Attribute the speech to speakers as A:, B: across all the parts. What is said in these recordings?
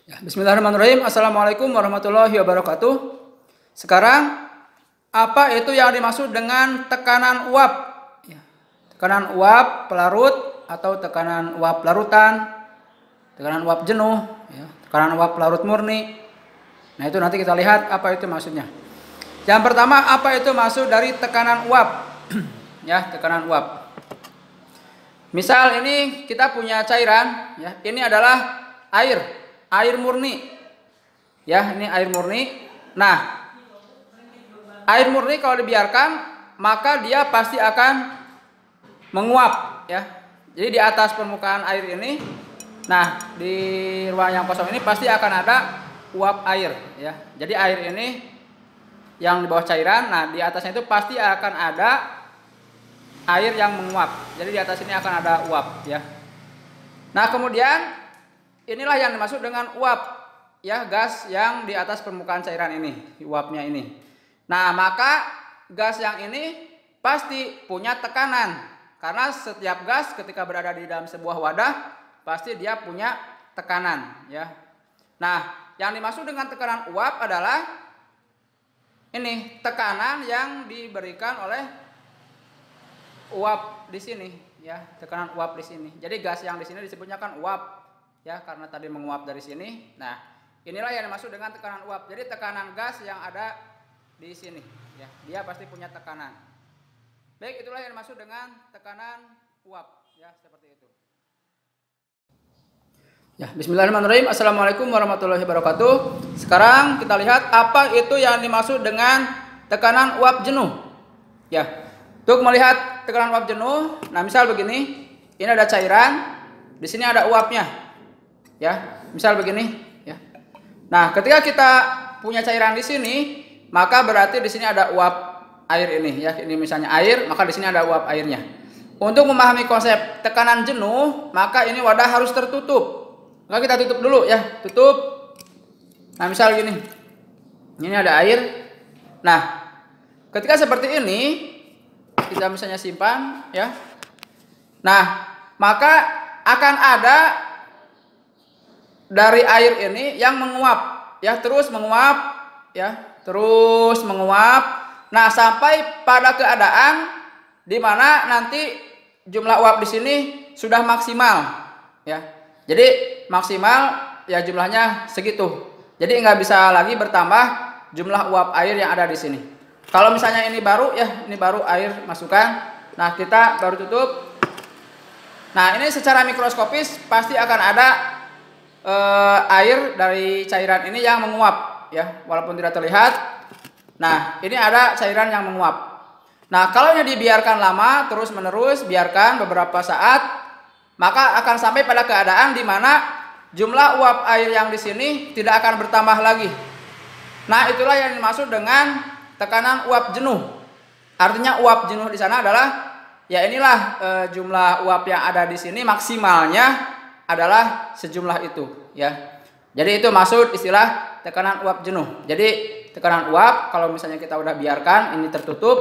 A: Ya, bismillahirrahmanirrahim. Assalamualaikum warahmatullahi wabarakatuh. Sekarang, apa itu yang dimaksud dengan tekanan uap? Ya, tekanan uap pelarut atau tekanan uap larutan, tekanan uap jenuh, ya, tekanan uap pelarut murni. Nah, itu nanti kita lihat apa itu maksudnya. Yang pertama, apa itu maksud dari tekanan uap? Ya, tekanan uap. Misal ini kita punya cairan, ya, ini adalah air murni, ya, ini air murni. Nah, air murni kalau dibiarkan maka dia pasti akan menguap, ya. Jadi di atas permukaan air ini, nah, di ruang yang kosong ini pasti akan ada uap air, ya. Jadi air ini yang di bawah cairan, nah, di atasnya itu pasti akan ada air yang menguap. Jadi di atas ini akan ada uap, ya. Nah, kemudian inilah yang dimaksud dengan uap, ya, gas yang di atas permukaan cairan ini, uapnya ini. Nah, maka gas yang ini pasti punya tekanan, karena setiap gas ketika berada di dalam sebuah wadah pasti dia punya tekanan, ya. Nah, yang dimaksud dengan tekanan uap adalah ini, tekanan yang diberikan oleh uap di sini, ya, tekanan uap di sini. Jadi gas yang di sini disebutnya kan uap, ya, karena tadi menguap dari sini. Nah, inilah yang dimaksud dengan tekanan uap. Jadi tekanan gas yang ada di sini, ya, dia pasti punya tekanan. Baik, itulah yang dimaksud dengan tekanan uap, ya, seperti itu. Ya, bismillahirrahmanirrahim. Assalamualaikum warahmatullahi wabarakatuh. Sekarang kita lihat apa itu yang dimaksud dengan tekanan uap jenuh. Ya, untuk melihat tekanan uap jenuh, nah, misal begini, ini ada cairan, di sini ada uapnya, ya, misal begini, ya. Nah, ketika kita punya cairan di sini, maka berarti di sini ada uap air ini, ya. Ini misalnya air, maka di sini ada uap airnya. Untuk memahami konsep tekanan jenuh, maka ini wadah harus tertutup. Maka kita tutup dulu, ya, tutup. Nah, misal gini, ini ada air. Nah, ketika seperti ini, kita misalnya simpan, ya. Nah, maka akan ada dari air ini yang menguap, ya, terus menguap, ya, terus menguap. Nah, sampai pada keadaan di mana nanti jumlah uap di sini sudah maksimal, ya. Jadi maksimal, ya, jumlahnya segitu. Jadi nggak bisa lagi bertambah jumlah uap air yang ada di sini. Kalau misalnya ini baru, ya, ini baru air masukkan. Nah, kita baru tutup. Nah, ini secara mikroskopis pasti akan ada air dari cairan ini yang menguap, ya, walaupun tidak terlihat. Nah, ini ada cairan yang menguap. Nah, kalau ini dibiarkan lama terus menerus, biarkan beberapa saat, maka akan sampai pada keadaan di mana jumlah uap air yang di sini tidak akan bertambah lagi. Nah, itulah yang dimaksud dengan tekanan uap jenuh. Artinya uap jenuh di sana adalah, ya, inilah jumlah uap yang ada di sini maksimalnya adalah sejumlah itu, ya. Jadi itu maksud istilah tekanan uap jenuh. Jadi tekanan uap kalau misalnya kita udah biarkan ini tertutup,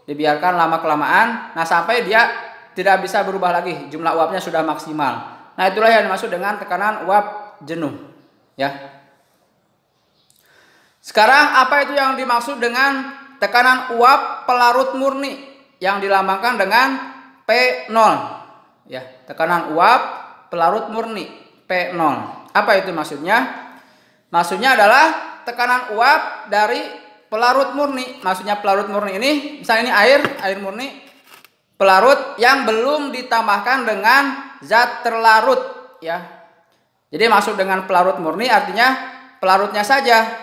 A: dibiarkan lama kelamaan, nah, sampai dia tidak bisa berubah lagi, jumlah uapnya sudah maksimal. Nah, itulah yang dimaksud dengan tekanan uap jenuh, ya. Sekarang apa itu yang dimaksud dengan tekanan uap pelarut murni yang dilambangkan dengan P0, ya, tekanan uap pelarut murni P0. Apa itu maksudnya? Maksudnya adalah tekanan uap dari pelarut murni. Maksudnya pelarut murni ini, misalnya ini air murni pelarut yang belum ditambahkan dengan zat terlarut, ya. Jadi maksud dengan pelarut murni artinya pelarutnya saja,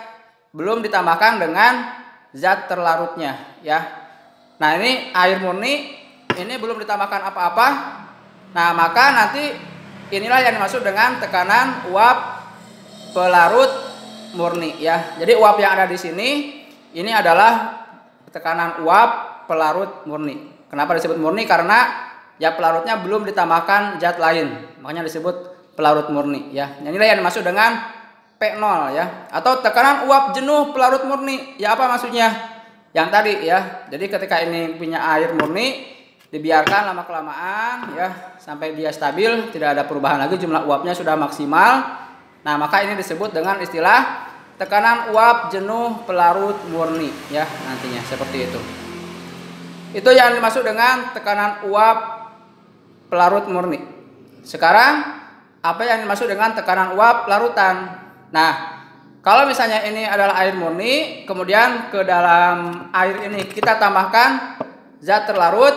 A: belum ditambahkan dengan zat terlarutnya, ya. Nah, ini air murni, ini belum ditambahkan apa-apa. Nah, maka nanti inilah yang dimaksud dengan tekanan uap pelarut murni, ya. Jadi uap yang ada di sini ini adalah tekanan uap pelarut murni. Kenapa disebut murni? Karena, ya, pelarutnya belum ditambahkan zat lain, makanya disebut pelarut murni, ya. Inilah yang dimaksud dengan P0, ya, atau tekanan uap jenuh pelarut murni. Ya, apa maksudnya? Yang tadi, ya. Jadi ketika ini punya air murni, dibiarkan lama kelamaan, ya, sampai dia stabil, tidak ada perubahan lagi, jumlah uapnya sudah maksimal. Nah, maka ini disebut dengan istilah tekanan uap jenuh pelarut murni ya, nantinya seperti itu. Itu yang dimaksud dengan tekanan uap pelarut murni. Sekarang apa yang dimaksud dengan tekanan uap larutan? Nah, kalau misalnya ini adalah air murni, kemudian ke dalam air ini kita tambahkan zat terlarut.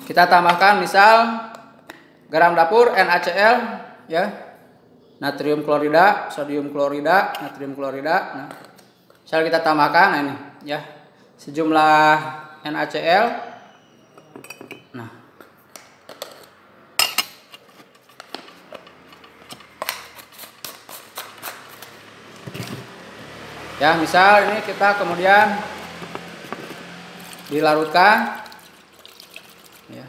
A: Kita tambahkan misal garam dapur NaCl ya. Natrium klorida, sodium klorida, natrium klorida. Nah, misal kita tambahkan nah ini ya. Sejumlah NaCl. Nah. Ya, misal ini kita kemudian dilarutkan ya.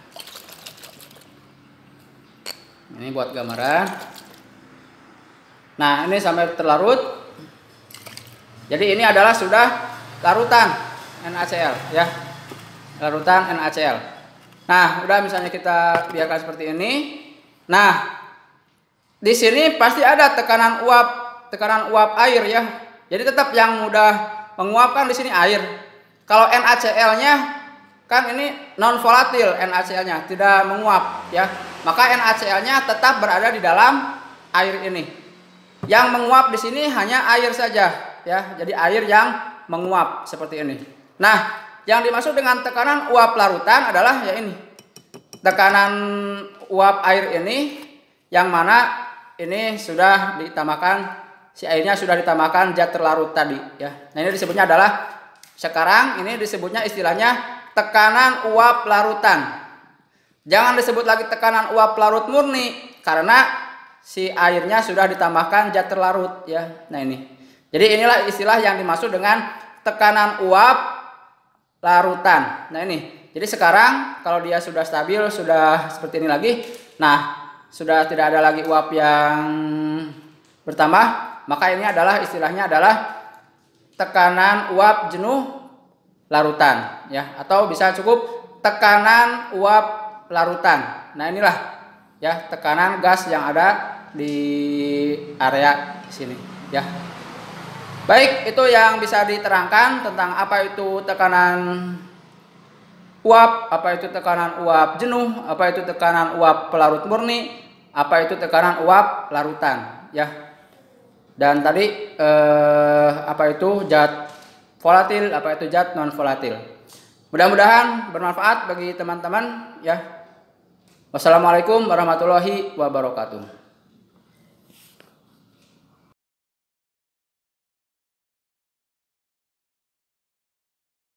A: Ini buat gambaran. Nah, ini sampai terlarut. Jadi ini adalah sudah larutan NaCl ya. Larutan NaCl. Nah, udah misalnya kita biarkan seperti ini. Nah, di sini pasti ada tekanan uap air ya. Jadi tetap yang mudah menguapkan di sini air. Kalau NaCl-nya kan ini non volatil, NaCl-nya tidak menguap ya. Maka NaCl-nya tetap berada di dalam air ini. Yang menguap di sini hanya air saja ya. Jadi air yang menguap seperti ini. Nah, yang dimaksud dengan tekanan uap larutan adalah ya ini. Tekanan uap air ini yang mana ini sudah ditambahkan, si airnya sudah ditambahkan zat terlarut tadi ya. Nah, ini disebutnya adalah sekarang ini disebutnya istilahnya tekanan uap larutan. Jangan disebut lagi tekanan uap larut murni karena si airnya sudah ditambahkan zat terlarut ya. Nah, ini. Jadi inilah istilah yang dimaksud dengan tekanan uap larutan. Nah, ini. Jadi sekarang kalau dia sudah stabil, sudah seperti ini lagi. Nah, sudah tidak ada lagi uap yang bertambah, maka ini adalah istilahnya adalah tekanan uap jenuh larutan ya, atau bisa cukup tekanan uap larutan. Nah, inilah ya tekanan gas yang ada di area sini ya. Baik, itu yang bisa diterangkan tentang apa itu tekanan uap, apa itu tekanan uap jenuh, apa itu tekanan uap pelarut murni, apa itu tekanan uap larutan ya. Dan tadi apa itu zat volatil, apa itu zat non volatil. Mudah-mudahan bermanfaat bagi teman-teman ya. Wassalamualaikum warahmatullahi wabarakatuh.